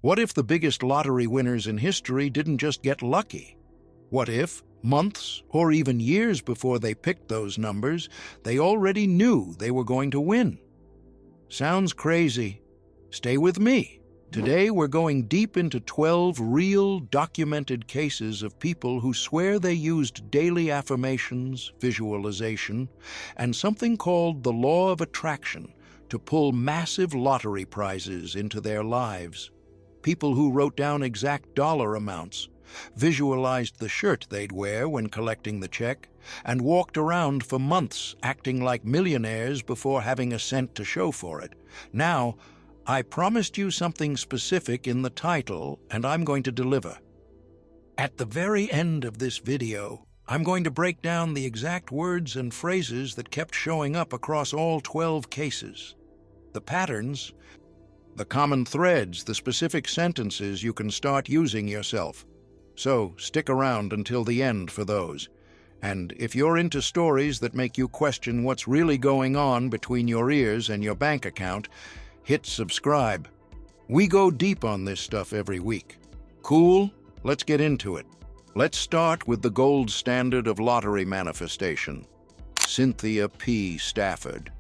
What if the biggest lottery winners in history didn't just get lucky? What if, months or even years before they picked those numbers, they already knew they were going to win? Sounds crazy. Stay with me. Today we're going deep into 12 real, documented cases of people who swear they used daily affirmations, visualization, and something called the law of attraction to pull massive lottery prizes into their lives. People who wrote down exact dollar amounts, visualized the shirt they'd wear when collecting the check, and walked around for months acting like millionaires before having a cent to show for it. Now, I promised you something specific in the title, and I'm going to deliver. At the very end of this video, I'm going to break down the exact words and phrases that kept showing up across all 12 cases. The patterns, the common threads, the specific sentences you can start using yourself. So stick around until the end for those. And if you're into stories that make you question what's really going on between your ears and your bank account, hit subscribe. We go deep on this stuff every week. Cool? Let's get into it. Let's start with the gold standard of lottery manifestation, Cynthia P. Stafford.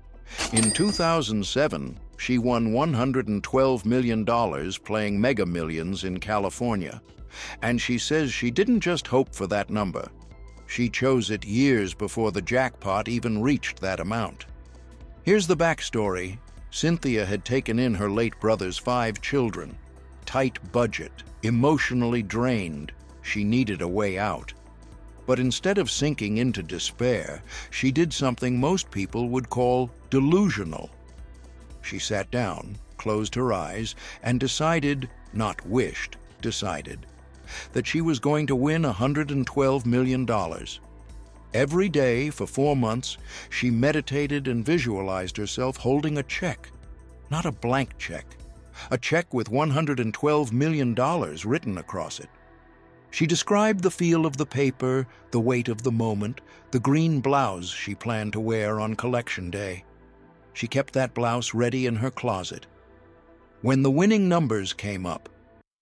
In 2007, she won $112 million playing Mega Millions in California. And she says she didn't just hope for that number. She chose it years before the jackpot even reached that amount. Here's the backstory. Cynthia had taken in her late brother's 5 children. Tight budget, emotionally drained. She needed a way out. But instead of sinking into despair, she did something most people would call delusional. She sat down, closed her eyes, and decided, not wished, decided, that she was going to win $112 million. Every day for 4 months, she meditated and visualized herself holding a check. Not a blank check. A check with $112 million written across it. She described the feel of the paper, the weight of the moment, the green blouse she planned to wear on collection day. She kept that blouse ready in her closet. When the winning numbers came up,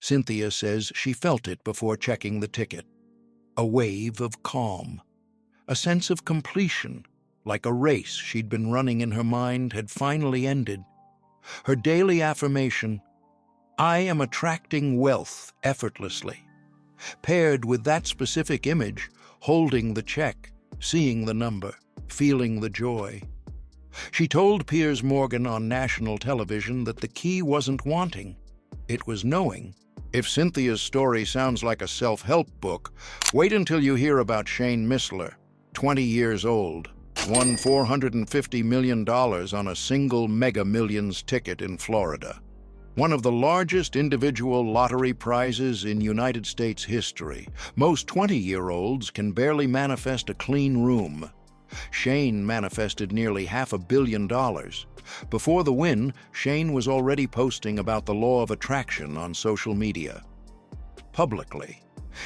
Cynthia says she felt it before checking the ticket. A wave of calm. A sense of completion, like a race she'd been running in her mind had finally ended. Her daily affirmation, "I am attracting wealth effortlessly," paired with that specific image, holding the check, seeing the number, feeling the joy. She told Piers Morgan on national television that the key wasn't wanting, it was knowing. If Cynthia's story sounds like a self-help book, wait until you hear about Shane Missler, 20 years old, won $450 million on a single Mega Millions ticket in Florida. One of the largest individual lottery prizes in United States history. Most 20-year-olds can barely manifest a clean room. Shane manifested nearly $500 million. Before the win, Shane was already posting about the law of attraction on social media. Publicly,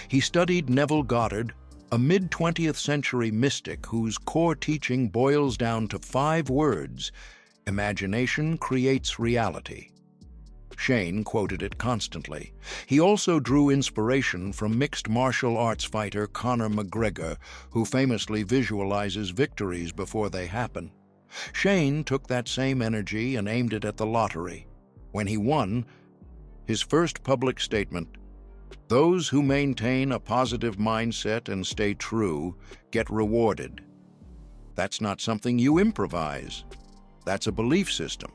he studied Neville Goddard, a mid-20th century mystic whose core teaching boils down to 5 words: imagination creates reality. Shane quoted it constantly. He also drew inspiration from mixed martial arts fighter Conor McGregor, who famously visualizes victories before they happen. Shane took that same energy and aimed it at the lottery. When he won, his first public statement, "Those who maintain a positive mindset and stay true get rewarded." That's not something you improvise. That's a belief system.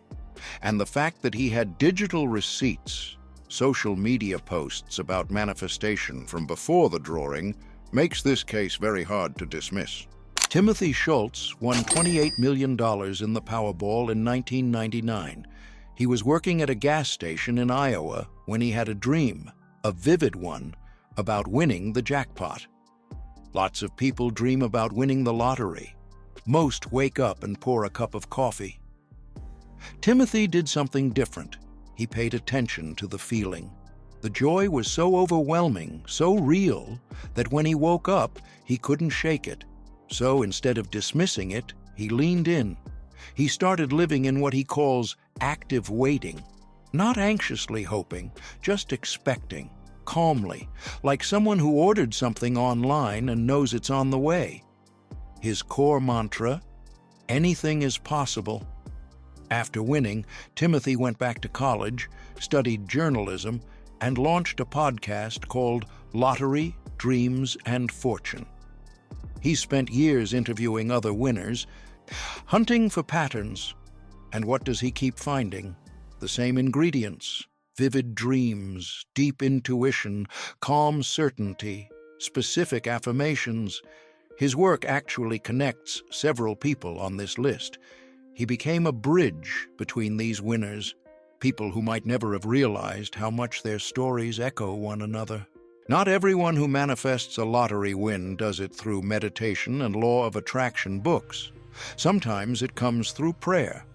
And the fact that he had digital receipts, social media posts about manifestation from before the drawing, makes this case very hard to dismiss. Timothy Schultz won $28 million in the Powerball in 1999. He was working at a gas station in Iowa when he had a dream, a vivid one, about winning the jackpot. Lots of people dream about winning the lottery. Most wake up and pour a cup of coffee. Timothy did something different. He paid attention to the feeling. The joy was so overwhelming, so real, that when he woke up, he couldn't shake it. So instead of dismissing it, he leaned in. He started living in what he calls active waiting. Not anxiously hoping, just expecting, calmly, like someone who ordered something online and knows it's on the way. His core mantra: anything is possible. After winning, Timothy went back to college, studied journalism, and launched a podcast called Lottery, Dreams, and Fortune. He spent years interviewing other winners, hunting for patterns. And what does he keep finding? The same ingredients: vivid dreams, deep intuition, calm certainty, specific affirmations. His work actually connects several people on this list. He became a bridge between these winners, people who might never have realized how much their stories echo one another. Not everyone who manifests a lottery win does it through meditation and law of attraction books. Sometimes it comes through prayer.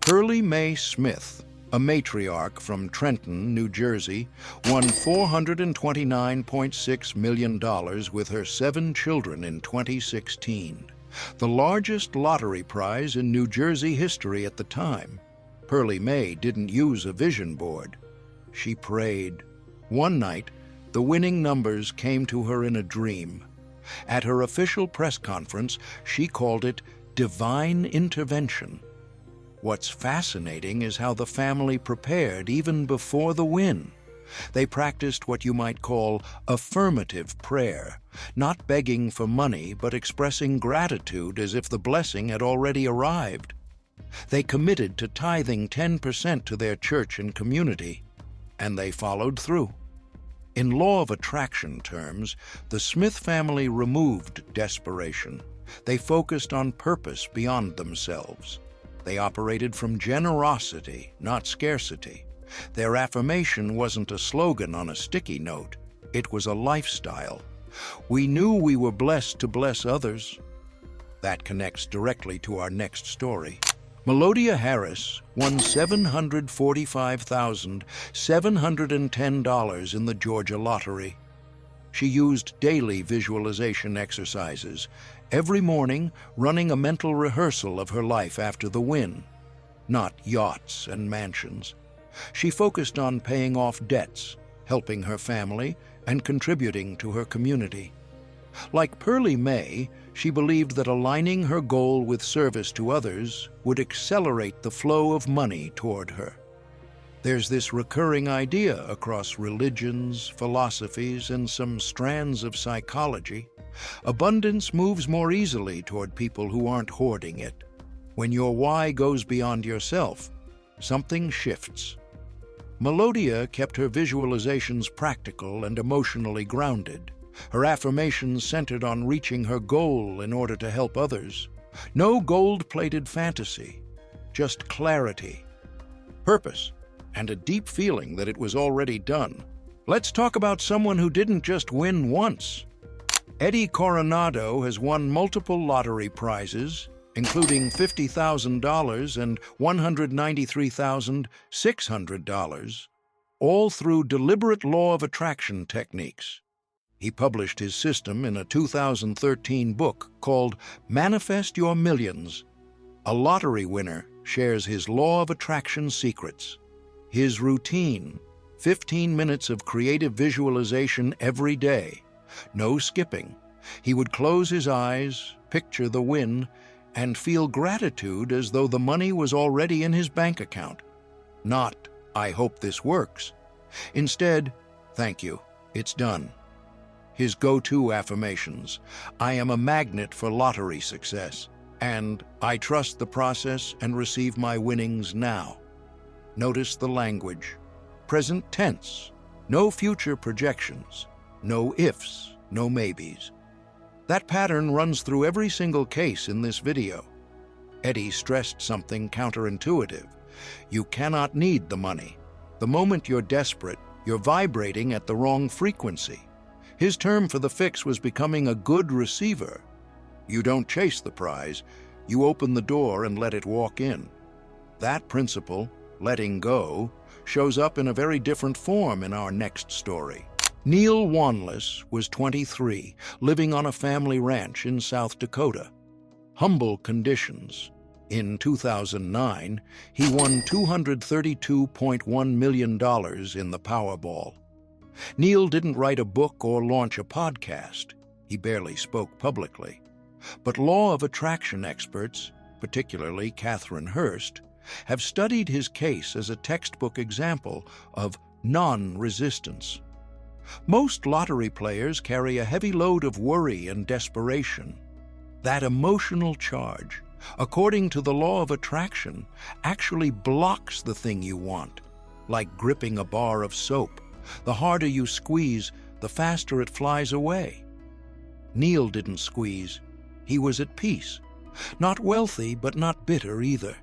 Pearlie Mae Smith, a matriarch from Trenton, New Jersey, won $429.6 million with her 7 children in 2016, the largest lottery prize in New Jersey history at the time. Pearlie Mae didn't use a vision board. She prayed. One night, the winning numbers came to her in a dream. At her official press conference, she called it divine intervention. What's fascinating is how the family prepared even before the win. They practiced what you might call affirmative prayer, not begging for money, but expressing gratitude as if the blessing had already arrived. They committed to tithing 10% to their church and community, and they followed through. In law of attraction terms, the Smith family removed desperation. They focused on purpose beyond themselves. They operated from generosity, not scarcity. Their affirmation wasn't a slogan on a sticky note. It was a lifestyle. We knew we were blessed to bless others. That connects directly to our next story. Melodia Harris won $745,710 in the Georgia lottery. She used daily visualization exercises, every morning running a mental rehearsal of her life after the win. Not yachts and mansions. She focused on paying off debts, helping her family, and contributing to her community. Like Pearlie Mae, she believed that aligning her goal with service to others would accelerate the flow of money toward her. There's this recurring idea across religions, philosophies, and some strands of psychology. Abundance moves more easily toward people who aren't hoarding it. When your why goes beyond yourself, something shifts. Melodia kept her visualizations practical and emotionally grounded. Her affirmations centered on reaching her goal in order to help others. No gold-plated fantasy, just clarity, purpose, and a deep feeling that it was already done. Let's talk about someone who didn't just win once. Eddie Coronado has won multiple lottery prizes, including $50,000 and $193,600, all through deliberate law of attraction techniques. He published his system in a 2013 book called Manifest Your Millions. A lottery winner shares his law of attraction secrets. His routine: 15 minutes of creative visualization every day. No skipping. He would close his eyes, picture the win, and feel gratitude as though the money was already in his bank account. Not, "I hope this works." Instead, "Thank you, it's done." His go-to affirmations: "I am a magnet for lottery success," and "I trust the process and receive my winnings now." Notice the language. Present tense. No future projections. No ifs, no maybes. That pattern runs through every single case in this video. Eddie stressed something counterintuitive. You cannot need the money. The moment you're desperate, you're vibrating at the wrong frequency. His term for the fix was becoming a good receiver. You don't chase the prize, you open the door and let it walk in. That principle, letting go, shows up in a very different form in our next story. Neil Wanless was 23, living on a family ranch in South Dakota. Humble conditions. In 2009, he won $232.1 million in the Powerball. Neil didn't write a book or launch a podcast. He barely spoke publicly. But law of attraction experts, particularly Catherine Hurst, have studied his case as a textbook example of non-resistance. Most lottery players carry a heavy load of worry and desperation. That emotional charge, according to the law of attraction, actually blocks the thing you want, like gripping a bar of soap. The harder you squeeze, the faster it flies away. Neil didn't squeeze. He was at peace. Not wealthy, but not bitter either.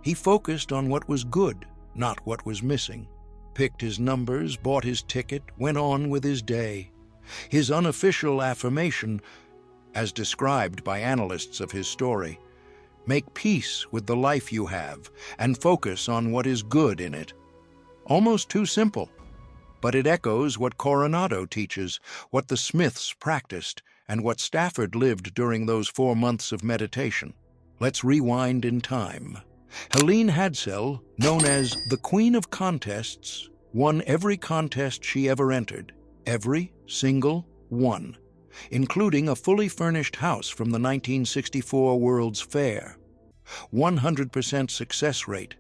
He focused on what was good, not what was missing. Picked his numbers, bought his ticket, went on with his day. His unofficial affirmation, as described by analysts of his story: make peace with the life you have and focus on what is good in it. Almost too simple, but it echoes what Coronado teaches, what the Smiths practiced, and what Stafford lived during those 4 months of meditation. Let's rewind in time. Helene Hadsell, known as the Queen of Contests, won every contest she ever entered, every single one, including a fully furnished house from the 1964 World's Fair. 100% success rate.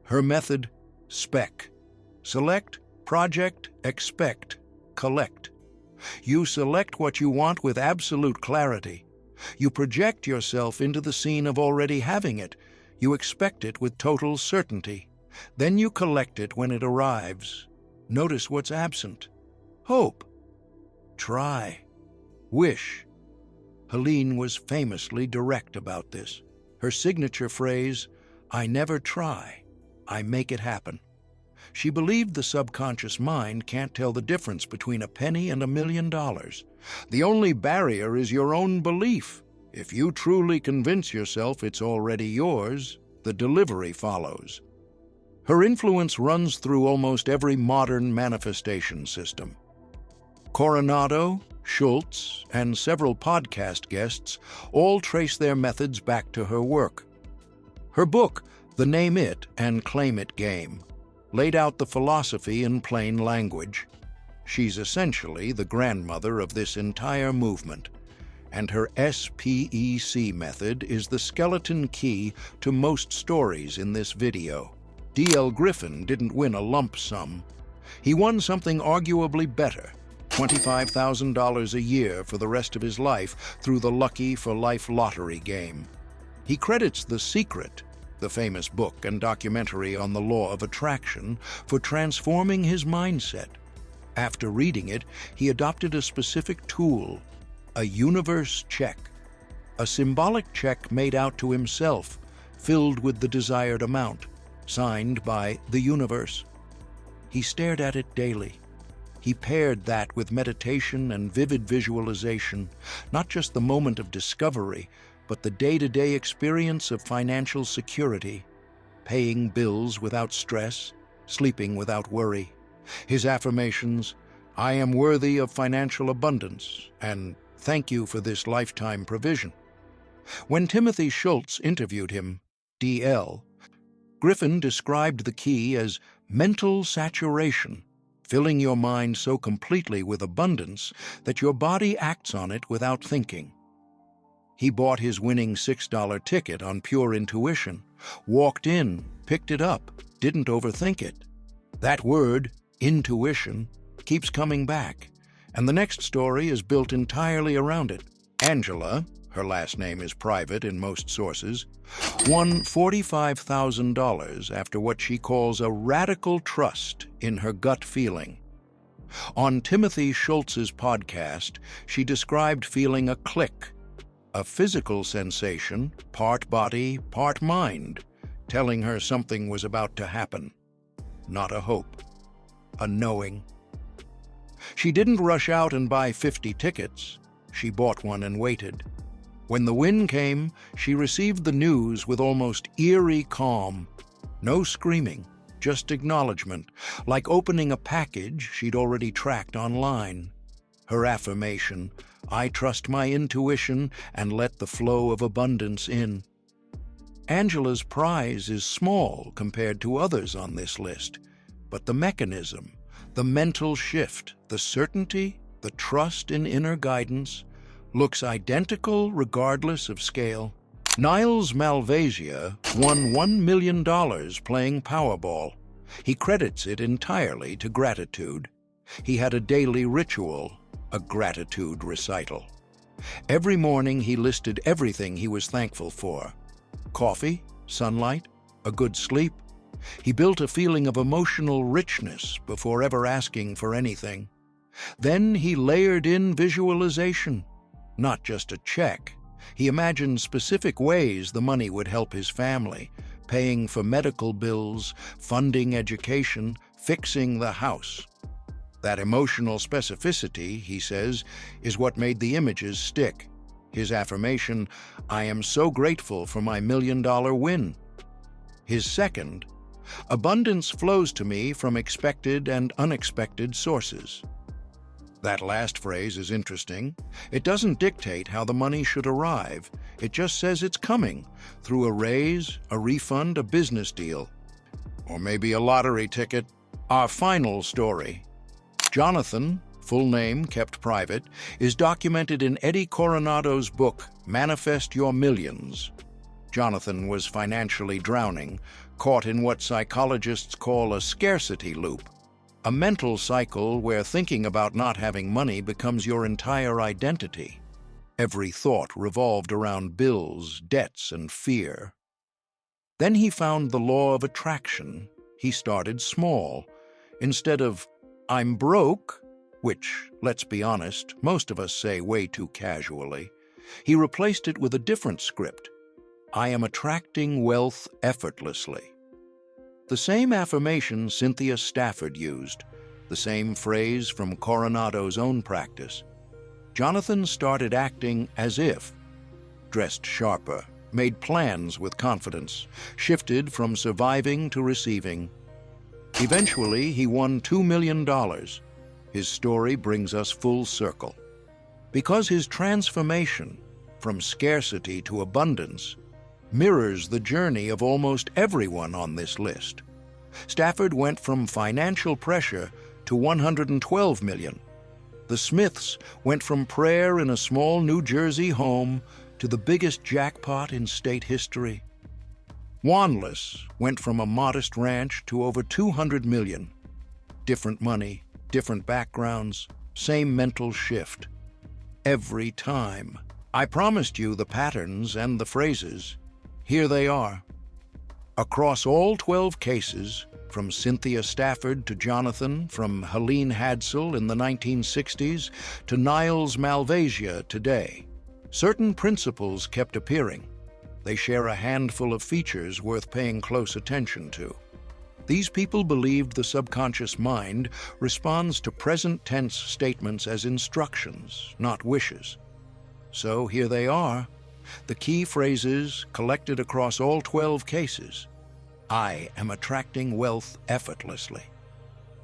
Her method: SPEC. Select, project, expect, collect. You select what you want with absolute clarity. You project yourself into the scene of already having it. You expect it with total certainty. Then you collect it when it arrives. Notice what's absent: hope. Try. Wish. Helene was famously direct about this. Her signature phrase, "I never try, I make it happen." She believed the subconscious mind can't tell the difference between a penny and $1 million. The only barrier is your own belief. If you truly convince yourself it's already yours, the delivery follows. Her influence runs through almost every modern manifestation system. Coronado, Schultz, and several podcast guests all trace their methods back to her work. Her book, The Name It and Claim It Game, laid out the philosophy in plain language. She's essentially the grandmother of this entire movement, and her SPEC method is the skeleton key to most stories in this video. D.L. Griffin didn't win a lump sum. He won something arguably better: $25,000 a year for the rest of his life through the Lucky for Life lottery game. He credits The Secret, the famous book and documentary on the law of attraction, for transforming his mindset. After reading it, he adopted a specific tool: a universe check. A symbolic check made out to himself, filled with the desired amount, signed by the universe. He stared at it daily. He paired that with meditation and vivid visualization, not just the moment of discovery, but the day-to-day experience of financial security, paying bills without stress, sleeping without worry. His affirmations: I am worthy of financial abundance, and thank you for this lifetime provision. When Timothy Schultz interviewed him, DL, Griffin described the key as mental saturation, filling your mind so completely with abundance that your body acts on it without thinking. He bought his winning $6 ticket on pure intuition, walked in, picked it up, didn't overthink it. That word, intuition, keeps coming back, and the next story is built entirely around it. Angela, her last name is private in most sources, won $45,000 after what she calls a radical trust in her gut feeling. On Timothy Schultz's podcast, she described feeling a click, a physical sensation, part body, part mind, telling her something was about to happen. Not a hope, a knowing. She didn't rush out and buy 50 tickets. She bought one and waited. When the win came, she received the news with almost eerie calm. No screaming, just acknowledgement, like opening a package she'd already tracked online. Her affirmation: I trust my intuition and let the flow of abundance in. Angela's prize is small compared to others on this list, but the mechanism, the mental shift, the certainty, the trust in inner guidance, looks identical regardless of scale. Niles Malvasia won $1 million playing Powerball. He credits it entirely to gratitude. He had a daily ritual, a gratitude recital. Every morning he listed everything he was thankful for. Coffee, sunlight, a good sleep. He built a feeling of emotional richness before ever asking for anything. Then he layered in visualization, not just a check. He imagined specific ways the money would help his family, paying for medical bills, funding education, fixing the house. That emotional specificity, he says, is what made the images stick. His affirmation, "I am so grateful for my $1 million win." His second, "Abundance flows to me from expected and unexpected sources." That last phrase is interesting. It doesn't dictate how the money should arrive. It just says it's coming, through a raise, a refund, a business deal, or maybe a lottery ticket. Our final story. Jonathan, full name kept private, is documented in Eddie Coronado's book, Manifest Your Millions. Jonathan was financially drowning, caught in what psychologists call a scarcity loop, a mental cycle where thinking about not having money becomes your entire identity. Every thought revolved around bills, debts, and fear. Then he found the law of attraction. He started small. Instead of, "I'm broke," which, let's be honest, most of us say way too casually, he replaced it with a different script. "I am attracting wealth effortlessly." The same affirmation Cynthia Stafford used, the same phrase from Coronado's own practice. Jonathan started acting as if, dressed sharper, made plans with confidence, shifted from surviving to receiving. Eventually, he won $2 million. His story brings us full circle. Because his transformation from scarcity to abundance mirrors the journey of almost everyone on this list. Stafford went from financial pressure to $112 million. The Smiths went from prayer in a small New Jersey home to the biggest jackpot in state history. Wanless went from a modest ranch to over $200 million. Different money, different backgrounds, same mental shift. Every time. I promised you the patterns and the phrases. Here they are. Across all 12 cases, from Cynthia Stafford to Jonathan, from Helene Hadsell in the 1960s to Niles Malvasia today, certain principles kept appearing. They share a handful of features worth paying close attention to. These people believed the subconscious mind responds to present tense statements as instructions, not wishes. So here they are. The key phrases collected across all 12 cases. I am attracting wealth effortlessly.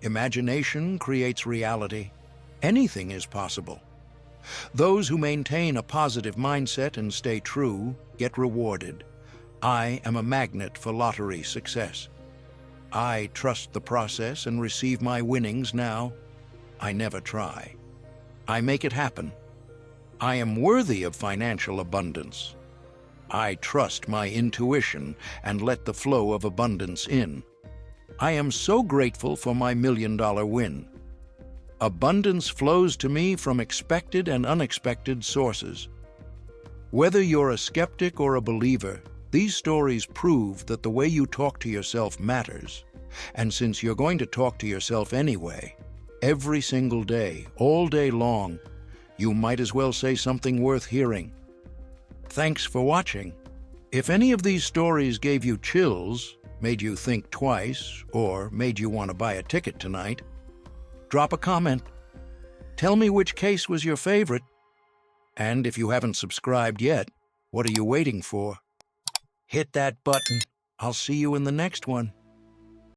Imagination creates reality. Anything is possible. Those who maintain a positive mindset and stay true get rewarded. I am a magnet for lottery success. I trust the process and receive my winnings now. I never try. I make it happen. I am worthy of financial abundance. I trust my intuition and let the flow of abundance in. I am so grateful for my $1 million win. Abundance flows to me from expected and unexpected sources. Whether you're a skeptic or a believer, these stories prove that the way you talk to yourself matters. And since you're going to talk to yourself anyway, every single day, all day long, you might as well say something worth hearing. Thanks for watching. If any of these stories gave you chills, made you think twice, or made you want to buy a ticket tonight, drop a comment. Tell me which case was your favorite. And if you haven't subscribed yet, what are you waiting for? Hit that button. I'll see you in the next one.